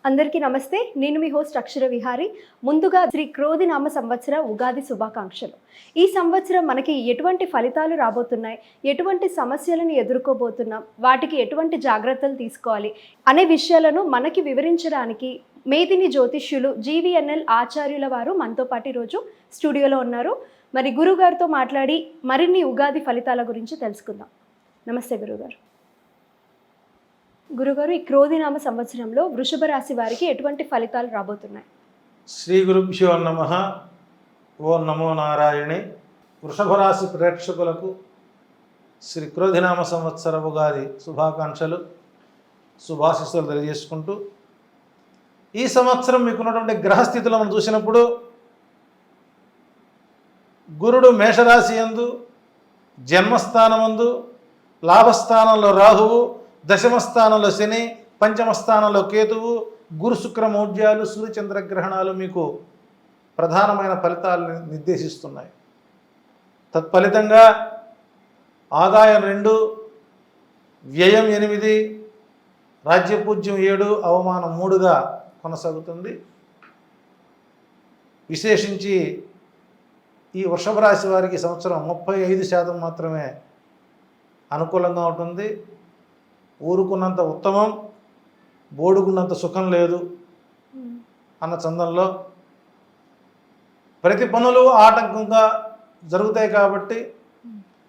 అందరికీ నమస్తే. నేను మీ హోస్ట్ అక్షర విహారి. ముందుగా శ్రీ క్రోధినామ సంవత్సర ఉగాది శుభాకాంక్షలు. ఈ సంవత్సరం మనకి ఎటువంటి ఫలితాలు రాబోతున్నాయి, ఎటువంటి సమస్యలను ఎదుర్కోబోతున్నాం, వాటికి ఎటువంటి జాగ్రత్తలు తీసుకోవాలి అనే విషయాలను మనకి వివరించడానికి మేదిని జ్యోతిష్యులు GVNL ఆచార్యుల వారు మనతో పాటు ఈరోజు స్టూడియోలో ఉన్నారు. మరి గురుగారితో మాట్లాడి మరిన్ని ఉగాది ఫలితాల గురించి తెలుసుకుందాం. నమస్తే గురుగారు. గురుగారు, ఈ క్రోధినామ సంవత్సరంలో వృషభ రాశి వారికి ఎటువంటి ఫలితాలు రాబోతున్నాయి? శ్రీ గురుభ్యో నమః. ఓం నమో నారాయణి. వృషభ రాశి ప్రేక్షకులకు శ్రీ క్రోధినామ సంవత్సర ఉగాది శుభాకాంక్షలు, శుభాశీస్సులు తెలియజేసుకుంటూ, ఈ సంవత్సరం మీకున్నటువంటి గ్రహస్థితులు మనం చూసినప్పుడు గురుడు మేషరాశి యందు, జన్మస్థానమందు, లాభస్థానంలో రాహువు, దశమ స్థానంలో శని, పంచమ స్థానంలో కేతువు, గురు శుక్ర మౌఢ్యాలు, సూర్యచంద్ర గ్రహణాలు మీకు ప్రధానమైన ఫలితాలను నిర్దేశిస్తున్నాయి. తత్ఫలితంగా ఆదాయం 2, వ్యయం 8, రాజ్యపూజ్యం 7, అవమానం 3గా కొనసాగుతుంది. విశేషించి ఈ వృషభ రాశి వారికి సంవత్సరం 35% మాత్రమే అనుకూలంగా ఉంటుంది. ఊరుకున్నంత ఉత్తమం, బోడుకున్నంత సుఖం లేదు అన్న చందంలో ప్రతి పనులు ఆటంకంగా జరుగుతాయి. కాబట్టి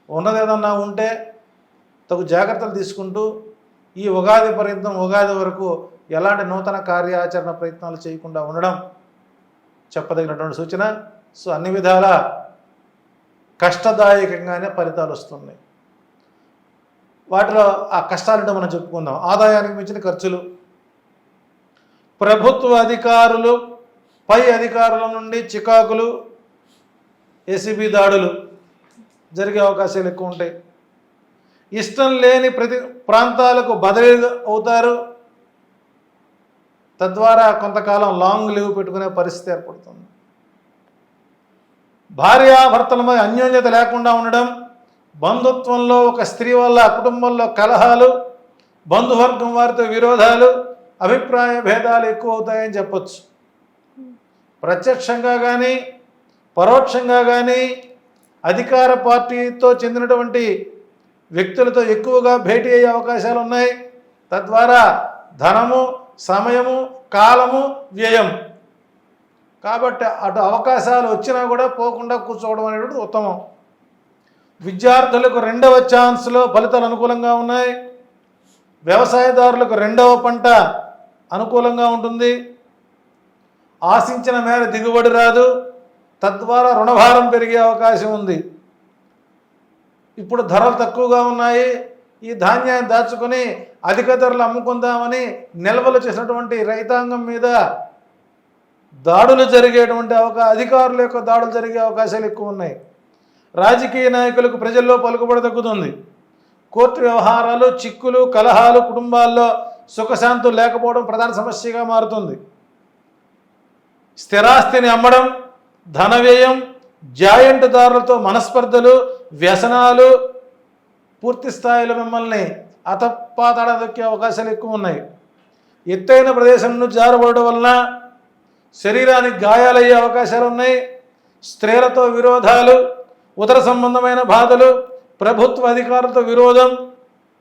ఉన్నదేదన్నా ఉంటే తగు జాగ్రత్తలు తీసుకుంటూ ఈ ఉగాది పర్యంతం, ఉగాది వరకు ఎలాంటి నూతన కార్యాచరణ ప్రయత్నాలు చేయకుండా ఉండడం చెప్పదగినటువంటి సూచన. సో అన్ని విధాల కష్టదాయకంగానే ఫలితాలు వస్తున్నాయి. వాటిలో ఆ కష్టాలంటే మనం చెప్పుకుందాం. ఆదాయానికి మించిన ఖర్చులు, ప్రభుత్వ అధికారులు, పై అధికారుల నుండి చికాకులు, ఏసీబీ దాడులు జరిగే అవకాశాలు ఎక్కువ ఉంటాయి. ఇష్టం లేని ప్రతి ప్రాంతాలకు బదిలీ అవుతారు. తద్వారా కొంతకాలం లాంగ్ లీవ్ పెట్టుకునే పరిస్థితి ఏర్పడుతుంది. భార్యాభర్తల మధ్య అన్యోన్యత లేకుండా ఉండడం, బంధుత్వంలో ఒక స్త్రీ వల్ల కుటుంబంలో కలహాలు, బంధువర్గం వారితో విరోధాలు, అభిప్రాయ భేదాలు ఎక్కువ అవుతాయని చెప్పచ్చు. ప్రత్యక్షంగా కానీ పరోక్షంగా కానీ అధికార పార్టీతో చెందినటువంటి వ్యక్తులతో ఎక్కువగా భేటీ అయ్యే అవకాశాలు ఉన్నాయి. తద్వారా ధనము, సమయము, కాలము వ్యయం. కాబట్టి అటు అవకాశాలు వచ్చినా కూడా పోకుండా కూర్చోవడం అనేటువంటి ఉత్తమం. విద్యార్థులకు 2వ ఛాన్స్లో ఫలితాలు అనుకూలంగా ఉన్నాయి. వ్యవసాయదారులకు 2వ పంట అనుకూలంగా ఉంటుంది. ఆశించిన మేర దిగుబడి రాదు. తద్వారా రుణభారం పెరిగే అవకాశం ఉంది. ఇప్పుడు ధరలు తక్కువగా ఉన్నాయి. ఈ ధాన్యాన్ని దాచుకొని అధిక ధరలు అమ్ముకుందామని నిల్వలు చేసినటువంటి రైతాంగం మీద దాడులు జరిగేటువంటి అధికారుల యొక్క దాడులు జరిగే అవకాశాలు ఎక్కువ ఉన్నాయి. రాజకీయ నాయకులకు ప్రజల్లో పలుకుబడి తగ్గుతుంది. కోర్టు వ్యవహారాలు, చిక్కులు, కలహాలు, కుటుంబాల్లో సుఖశాంతులు లేకపోవడం ప్రధాన సమస్యగా మారుతుంది. స్థిరాస్తిని అమ్మడం, ధన వ్యయం, జాయింట్దారులతో మనస్పర్ధలు, వ్యసనాలు పూర్తి స్థాయిలో మిమ్మల్ని అతపాతాడ దొక్కే అవకాశాలు ఎక్కువ ఉన్నాయి. ఎత్తైన ప్రదేశం నుంచి జారబడడం వలన శరీరానికి గాయాలయ్యే అవకాశాలు ఉన్నాయి. స్త్రీలతో విరోధాలు, ఉదర సంబంధమైన బాధలు, ప్రభుత్వ అధికారులతో విరోధం,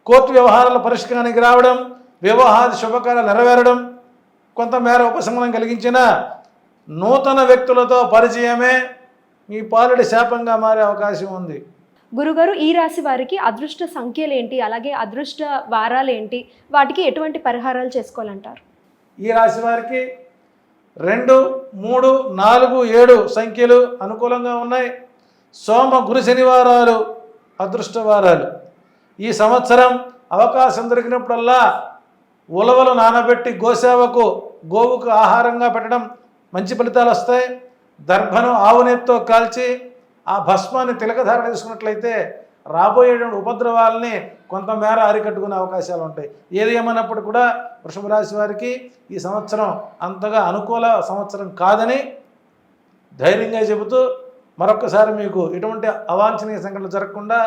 కోర్టు వ్యవహారాల పరిష్కారానికి రావడం, వివాహాది శుభకార్యాలు నెరవేరడం, కొంతమేర ఉపశమనం కలిగించిన నూతన వ్యక్తులతో పరిచయమే మీ పాలడి శాపంగా మారే అవకాశం ఉంది. గురుగారు, ఈ రాశి వారికి అదృష్ట సంఖ్యలు ఏంటి, అలాగే అదృష్ట వారాలు ఏంటి, వాటికి ఎటువంటి పరిహారాలు చేసుకోవాలంటారు? ఈ రాశి వారికి 2, 3, 4, 7 సంఖ్యలు అనుకూలంగా ఉన్నాయి. సోమ, గురు, శనివారాలు అదృష్టవారాలు. ఈ సంవత్సరం అవకాశం దొరికినప్పుడల్లా ఉలవలు నానబెట్టి గోవుకు ఆహారంగా పెట్టడం మంచి ఫలితాలు వస్తాయి. దర్భను ఆవునేత్తో కాల్చి ఆ భస్మాన్ని తిలకధారణ తీసుకున్నట్లయితే రాబోయేటువంటి ఉపద్రవాలని కొంతమేర అరికట్టుకునే అవకాశాలు ఉంటాయి. ఏది ఏమన్నప్పుడు కూడా వృషభ రాశి వారికి ఈ సంవత్సరం అంతగా అనుకూల సంవత్సరం కాదని ధైర్యంగా చెబుతూ, మరొకసారి మీకు ఎటువంటి అవాంఛనీయ సంఘటనలు జరగకుండా,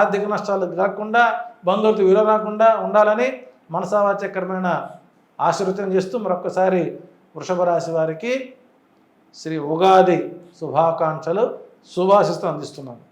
ఆర్థిక నష్టాలు జరగకుండా, బంధువులతో విలువ రాకుండా ఉండాలని మనసావాచ్యకరమైన ఆశీర్వచనం చేస్తూ మరొకసారి వృషభ రాశి వారికి శ్రీ ఉగాది శుభాకాంక్షలు శుభాశిస్తులు అందిస్తున్నాను.